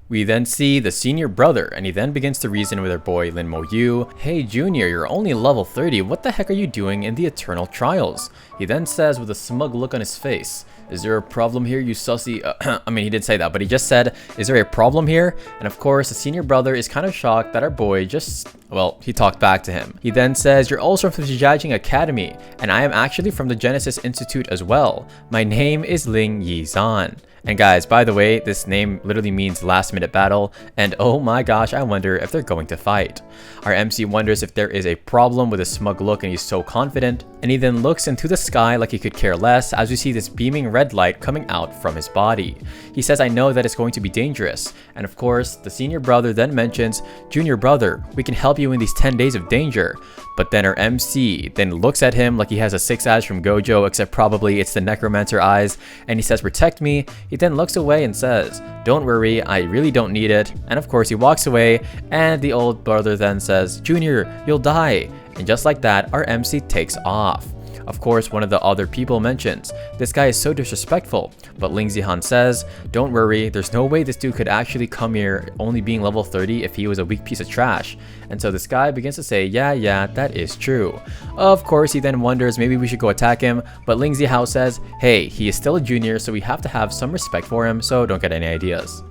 We then see the senior brother, and he then begins to reason with our boy Lin Mo Yu. Hey junior, you're only level 30, what the heck are you doing in the Eternal Trials? He then says with a smug look on his face, is there a problem here, you sussy? I mean, he didn't say that, but he just said, is there a problem here? And of course, the senior brother is kind of shocked that our boy he talked back to him. He then says, you're also from the Jiajing Academy, and I am actually from the Genesis Institute as well. My name is Ling Yizan. And guys, by the way, this name literally means last minute battle, and oh my gosh, I wonder if they're going to fight. Our MC wonders if there is a problem with his smug look and he's so confident, and he then looks into the sky like he could care less as we see this beaming red light coming out from his body. He says, I know that it's going to be dangerous, and of course, the senior brother then mentions, junior brother, we can help you in these 10 days of danger. But then our MC then looks at him like he has a 6 eyes from Gojo, except probably it's the necromancer eyes, and he says, protect me. He then looks away and says, don't worry, I really don't need it. And of course he walks away, and the old brother then says, junior, you'll die. And just like that, our MC takes off. Of course, one of the other people mentions, this guy is so disrespectful, but Ling Zihan says, don't worry, there's no way this dude could actually come here only being level 30 if he was a weak piece of trash. And so this guy begins to say, yeah, that is true. Of course, he then wonders maybe we should go attack him, but Ling Zihao says, hey, he is still a junior, so we have to have some respect for him, so don't get any ideas.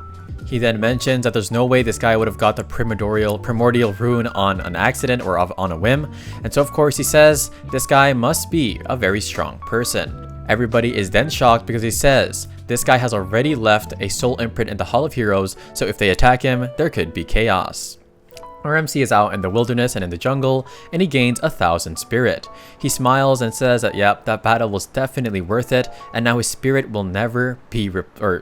He then mentions that there's no way this guy would have got the primordial rune on an accident or on a whim. And so of course he says, this guy must be a very strong person. Everybody is then shocked because he says, this guy has already left a soul imprint in the Hall of Heroes, so if they attack him, there could be chaos. Our MC is out in the wilderness and in the jungle, and he gains 1,000 spirit. He smiles and says that yep, that battle was definitely worth it, and now his spirit will never be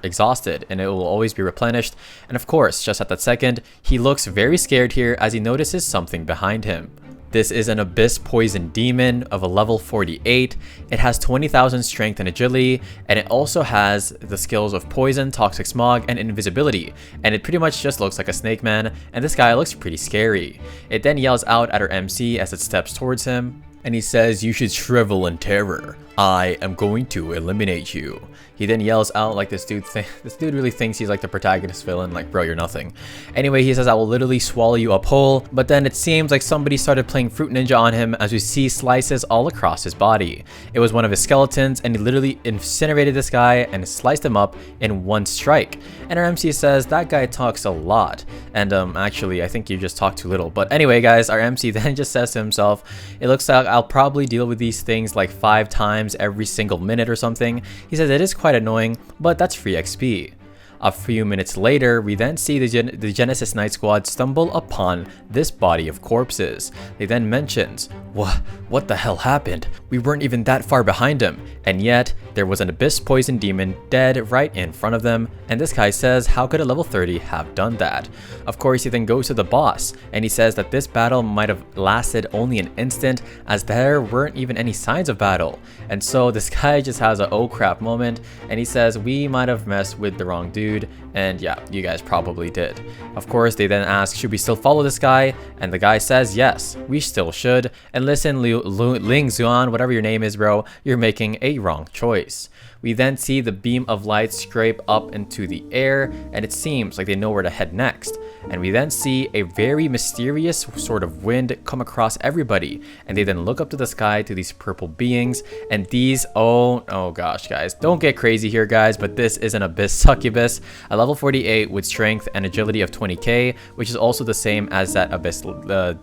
exhausted, and it will always be replenished. And of course, just at that second, he looks very scared here as he notices something behind him. This is an Abyss Poison Demon of a level 48. It has 20,000 strength and agility, and it also has the skills of Poison, Toxic Smog, and Invisibility. And it pretty much just looks like a snake man, and this guy looks pretty scary. It then yells out at our MC as it steps towards him, and he says, you should shrivel in terror. I am going to eliminate you. He then yells out like this dude really thinks he's like the protagonist villain, like bro, you're nothing. Anyway, he says, I will literally swallow you up whole, but then it seems like somebody started playing Fruit Ninja on him as we see slices all across his body. It was one of his skeletons, and he literally incinerated this guy and sliced him up in one strike. And our MC says, that guy talks a lot. And actually, I think you just talk too little. But anyway, guys, our MC then just says to himself, it looks like I'll probably deal with these things like 5 times every single minute or something. He says it is quite annoying, but that's free XP. A few minutes later, we then see the Genesis Knight Squad stumble upon this body of corpses. They then mentions, what the hell happened? We weren't even that far behind him, and yet there was an Abyss Poison Demon dead right in front of them, and this guy says, how could a level 30 have done that? Of course, he then goes to the boss, and he says that this battle might have lasted only an instant, as there weren't even any signs of battle. And so this guy just has a oh crap moment, and he says, we might have messed with the wrong dude. And yeah, you guys probably did. Of course, they then ask, should we still follow this guy? And the guy says, yes, we still should. And listen, Ling Zuan, whatever your name is, bro, you're making a wrong choice. We then see the beam of light scrape up into the air, and it seems like they know where to head next. And we then see a very mysterious sort of wind come across everybody, and they then look up to the sky to these purple beings, and these, oh gosh, guys, don't get crazy here, guys, but this is an Abyss Succubus, a level 48 with strength and agility of 20k, which is also the same as that Abyss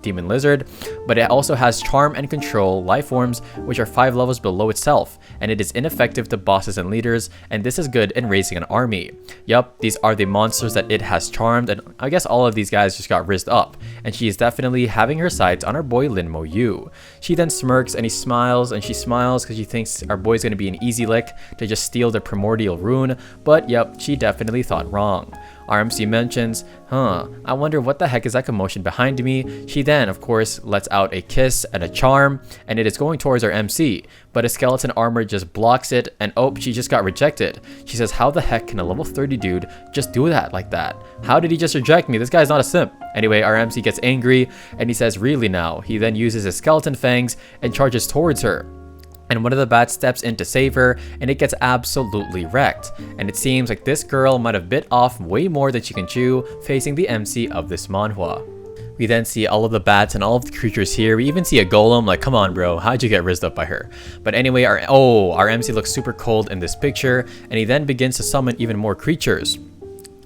Demon Lizard, but it also has charm and control life forms, which are 5 levels below itself, and it is ineffective to bosses and leaders, and this is good in raising an army. Yup, these are the monsters that it has charmed, and I guess all of these guys just got rizzed up, and she is definitely having her sights on our boy Lin Mo Yu. She then smirks and he smiles, and she smiles because she thinks our boy's going to be an easy lick to just steal the primordial rune, but yep, she definitely thought wrong. RMC mentions, I wonder what the heck is that commotion behind me. She then, of course, lets out a kiss and a charm, and it is going towards our MC, but a skeleton armor just blocks it, and oh, she just got rejected. She says, how the heck can a level 30 dude just do that like that? How did he just reject me? This guy's not a simp. Anyway, our MC gets angry, and he says, really now? He then uses his skeleton fangs and charges towards her. and one of the bats steps in to save her, and it gets absolutely wrecked. And it seems like this girl might have bit off way more than she can chew, facing the MC of this manhwa. We then see all of the bats and all of the creatures here. We even see a golem. Like, come on, bro, how'd you get rizzed up by her? But anyway, our MC looks super cold in this picture, and he then begins to summon even more creatures.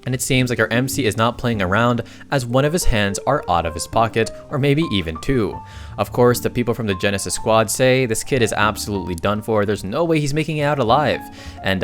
And it seems like our MC is not playing around, as one of his hands are out of his pocket, or maybe even two. Of course, the people from the Genesis squad say this kid is absolutely done for. There's no way he's making it out alive. And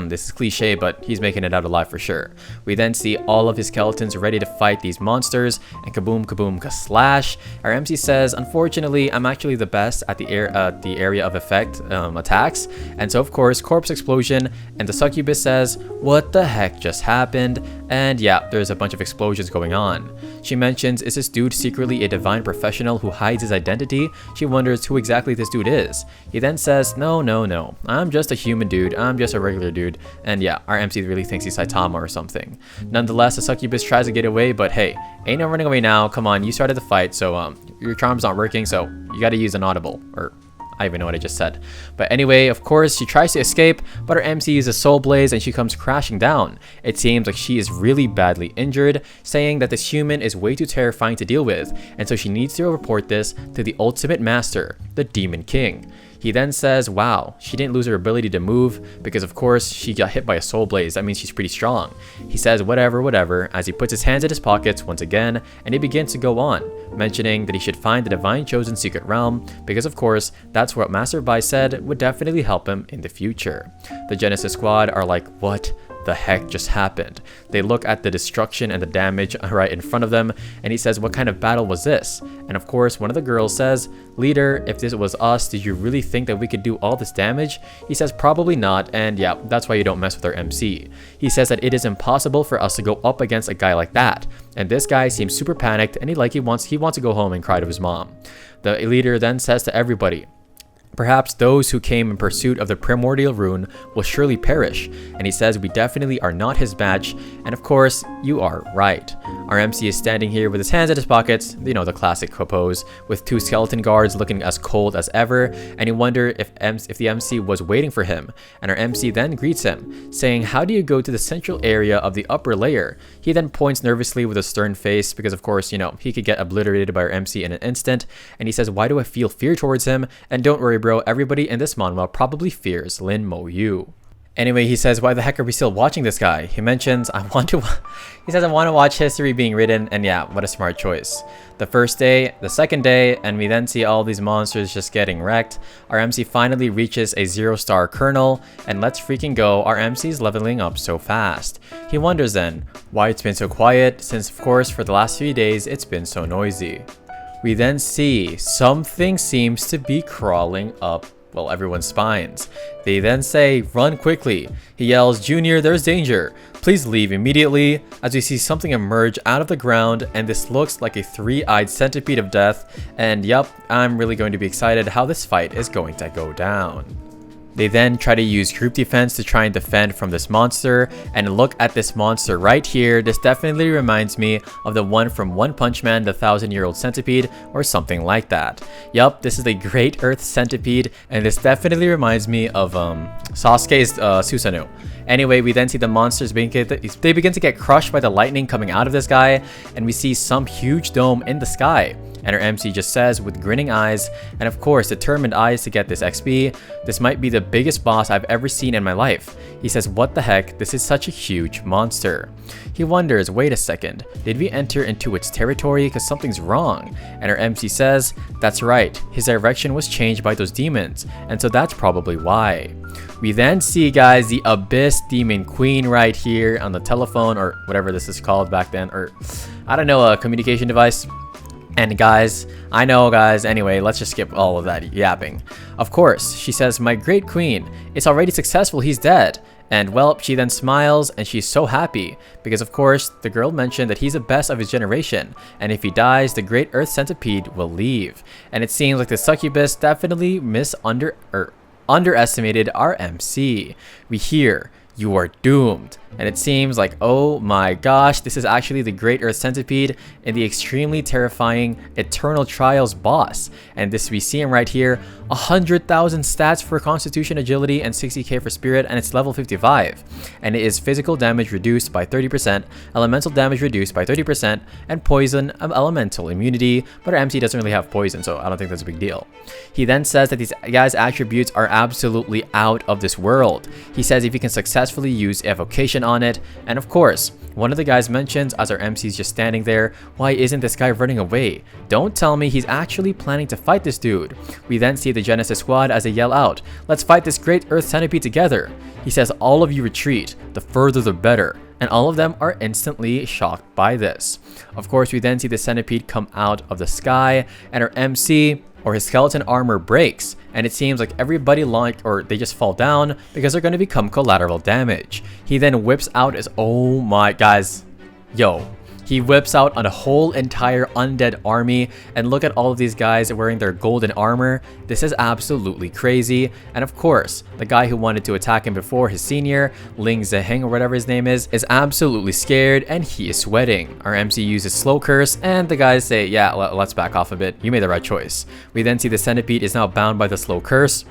this is cliche, but he's making it out alive for sure. We then see all of his skeletons ready to fight these monsters, and kaboom, kaboom, ka-slash. Our MC says, unfortunately, I'm actually the best at the area of effect attacks. And so, of course, corpse explosion, and the succubus says, what the heck just happened? And yeah, there's a bunch of explosions going on. She mentions, is this dude secretly a divine professional who hides his identity? She wonders who exactly this dude is. He then says, no, I'm just a human dude, I'm just a regular dude. And yeah, our MC really thinks he's Saitama or something. Nonetheless, the succubus tries to get away, but hey, ain't no running away now. Come on, you started the fight, so your charm's not working, so you gotta use an audible, or I don't even know what I just said. But anyway, of course, she tries to escape, but her MC uses Soul Blaze and she comes crashing down. It seems like she is really badly injured, saying that this human is way too terrifying to deal with, and so she needs to report this to the ultimate master, the Demon King. He then says, wow, she didn't lose her ability to move because of course she got hit by a soul blaze. That means she's pretty strong. He says whatever, as he puts his hands in his pockets once again, and he begins to go on, mentioning that he should find the Divine Chosen Secret Realm because of course that's what Master Bai said would definitely help him in the future. The Genesis squad are like, what the heck just happened? They look at the destruction and the damage right in front of them, and he says, what kind of battle was this? And of course, one of the girls says, leader, if this was us, did you really think that we could do all this damage? He says, probably not, and yeah, that's why you don't mess with our MC. He says that it is impossible for us to go up against a guy like that, and this guy seems super panicked, and he wants to go home and cry to his mom. The leader then says to everybody, perhaps those who came in pursuit of the primordial rune will surely perish, and he says we definitely are not his match, and of course, you are right. Our MC is standing here with his hands in his pockets, you know, the classic pose, with two skeleton guards looking as cold as ever, and you wonder if the MC was waiting for him, and our MC then greets him, saying, how do you go to the central area of the upper layer? He then points nervously with a stern face, because of course, you know, he could get obliterated by our MC in an instant, and he says, why do I feel fear towards him? And don't worry, bro, everybody in this manhwa probably fears Lin Mo Yu. Anyway, he says, why the heck are we still watching this guy? He mentions, I want to watch history being written, and yeah, what a smart choice. The first day, the second day, and we then see all these monsters just getting wrecked. Our MC finally reaches a 0-star kernel, and let's freaking go, our MC's leveling up so fast. He wonders then, why it's been so quiet, since of course for the last few days it's been so noisy. We then see something seems to be crawling up, well, everyone's spines. They then say, run quickly. He yells, Junior, there's danger. Please leave immediately, as we see something emerge out of the ground, and this looks like a 3-eyed centipede of death. And yup, I'm really going to be excited how this fight is going to go down. They then try to use group defense to try and defend from this monster, and look at this monster right here. This definitely reminds me of the one from One Punch Man, the 1,000-year-old centipede, or something like that. Yup, this is the Great Earth Centipede, and this definitely reminds me of Sasuke's Susanoo. Anyway, we then see the monsters begin to get crushed by the lightning coming out of this guy, and we see some huge dome in the sky. And our MC just says with grinning eyes, and of course determined eyes to get this XP, this might be the biggest boss I've ever seen in my life. He says, what the heck, this is such a huge monster. He wonders, wait a second, did we enter into its territory because something's wrong? And our MC says, that's right, his direction was changed by those demons, and so that's probably why. We then see, guys, the Abyss Demon Queen right here on the telephone, or whatever this is called back then, or I don't know, a communication device. And guys, I know guys, anyway, let's just skip all of that yapping. Of course, she says, my great queen, it's already successful, he's dead. And well, she then smiles and she's so happy because of course, the girl mentioned that he's the best of his generation. And if he dies, the Great Earth Centipede will leave. And it seems like the succubus definitely underestimated our MC. We hear, you are doomed. And it seems like, oh my gosh, this is actually the Great Earth Centipede and the extremely terrifying Eternal Trials boss. And this, we see him right here, 100,000 stats for Constitution, Agility, and 60k for Spirit, and it's level 55. And it is physical damage reduced by 30%, elemental damage reduced by 30%, and poison elemental immunity, but our MC doesn't really have poison, so I don't think that's a big deal. He then says that these guys' attributes are absolutely out of this world. He says if you can successfully use evocation on it, and of course, one of the guys mentions as our MC's just standing there, why isn't this guy running away? Don't tell me he's actually planning to fight this dude. We then see the Genesis squad as they yell out, let's fight this Great Earth Centipede together. He says all of you retreat, the further the better. And all of them are instantly shocked by this. Of course, we then see the centipede come out of the sky, and our MC, or his skeleton armor, breaks, and it seems like everybody they just fall down because they're going to become collateral damage. He then whips out his, oh my guys, yo. He whips out on a whole entire undead army, and look at all of these guys wearing their golden armor. This is absolutely crazy. And of course, the guy who wanted to attack him before, his senior, Ling Zeheng or whatever his name is absolutely scared, and he is sweating. Our MC uses slow curse, and the guys say, yeah, let's back off a bit. You made the right choice. We then see the centipede is now bound by the slow curse,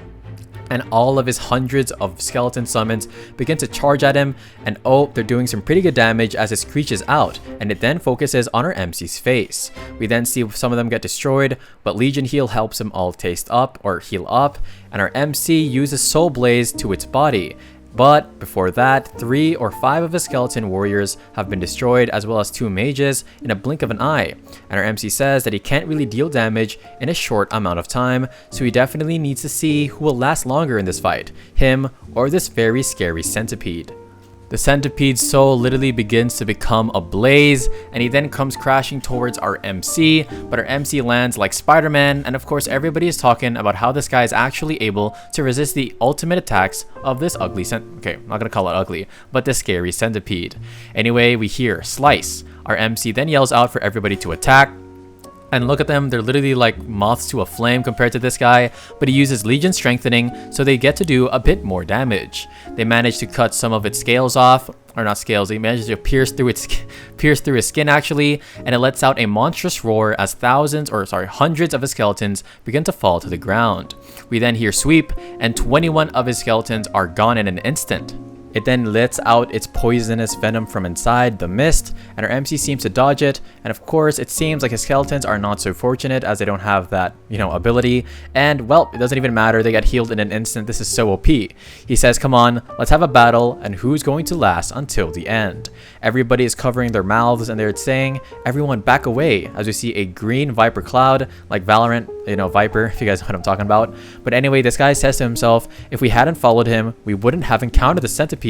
and all of his hundreds of skeleton summons begin to charge at him, and oh, they're doing some pretty good damage as it screeches out, and it then focuses on our MC's face. We then see some of them get destroyed, but Legion Heal helps them all heal up, and our MC uses Soul Blaze to its body. But before that, 3 or 5 of his skeleton warriors have been destroyed, as well as 2 mages in a blink of an eye. And our MC says that he can't really deal damage in a short amount of time, so he definitely needs to see who will last longer in this fight, him or this very scary centipede. The centipede's soul literally begins to become a blaze, and he then comes crashing towards our MC, but our MC lands like Spider-Man, and of course everybody is talking about how this guy is actually able to resist the ultimate attacks of this ugly okay, I'm not gonna call it ugly, but this scary centipede. Anyway, we hear Slice. Our MC then yells out for everybody to attack, and look at them, they're literally like moths to a flame compared to this guy, but he uses Legion Strengthening, so they get to do a bit more damage. They manage to cut some of its scales off, or not scales, they manage to pierce through his skin actually, and it lets out a monstrous roar as hundreds of his skeletons begin to fall to the ground. We then hear Sweep, and 21 of his skeletons are gone in an instant. It then lets out its poisonous venom from inside the mist, and our MC seems to dodge it, and of course it seems like his skeletons are not so fortunate as they don't have that, ability, and well, it doesn't even matter, they get healed in an instant. This is so OP. He says, come on, let's have a battle, and who's going to last until the end? Everybody is covering their mouths, and they're saying, everyone back away, as we see a green Viper cloud, like Valorant, Viper, if you guys know what I'm talking about. But anyway, this guy says to himself, if we hadn't followed him, we wouldn't have encountered the centipede.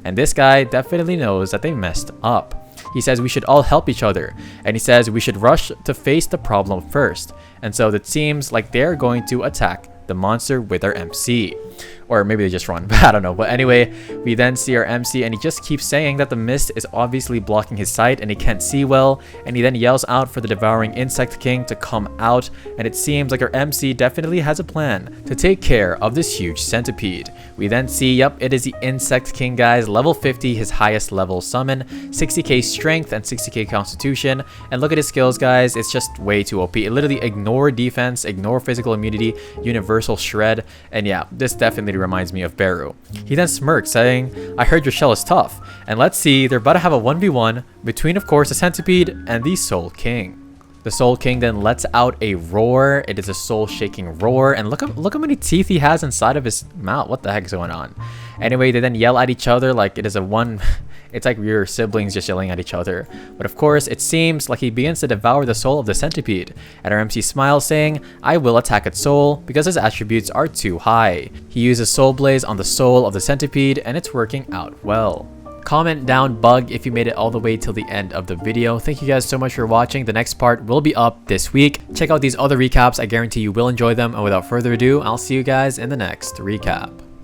And this guy definitely knows that they messed up. He says we should all help each other, and he says we should rush to face the problem first. And so it seems like they're going to attack the monster with our MC. Or maybe they just run, but I don't know. But anyway, we then see our MC, and he just keeps saying that the mist is obviously blocking his sight and he can't see well, and he then yells out for the Devouring Insect King to come out, and it seems like our MC definitely has a plan to take care of this huge centipede. We then see, yep, it is the Insect King, guys, level 50, his highest level summon, 60k strength and 60k constitution, and look at his skills, guys, it's just way too OP. It literally ignore defense, ignore physical immunity, universal shred, and yeah, this definitely reminds me of Beru. He then smirks, saying, I heard your shell is tough. And let's see, they're about to have a 1v1 between, of course, the centipede and the Soul King. The Soul King then lets out a roar. It is a soul-shaking roar, and look how many teeth he has inside of his mouth. What the heck is going on? Anyway, they then yell at each other like it is it's like your siblings just yelling at each other. But of course, it seems like he begins to devour the soul of the centipede. And our MC smiles, saying, I will attack its soul because his attributes are too high. He uses Soul Blaze on the soul of the centipede, and it's working out well. Comment down bug if you made it all the way till the end of the video. Thank you guys so much for watching. The next part will be up this week. Check out these other recaps. I guarantee you will enjoy them. And without further ado, I'll see you guys in the next recap.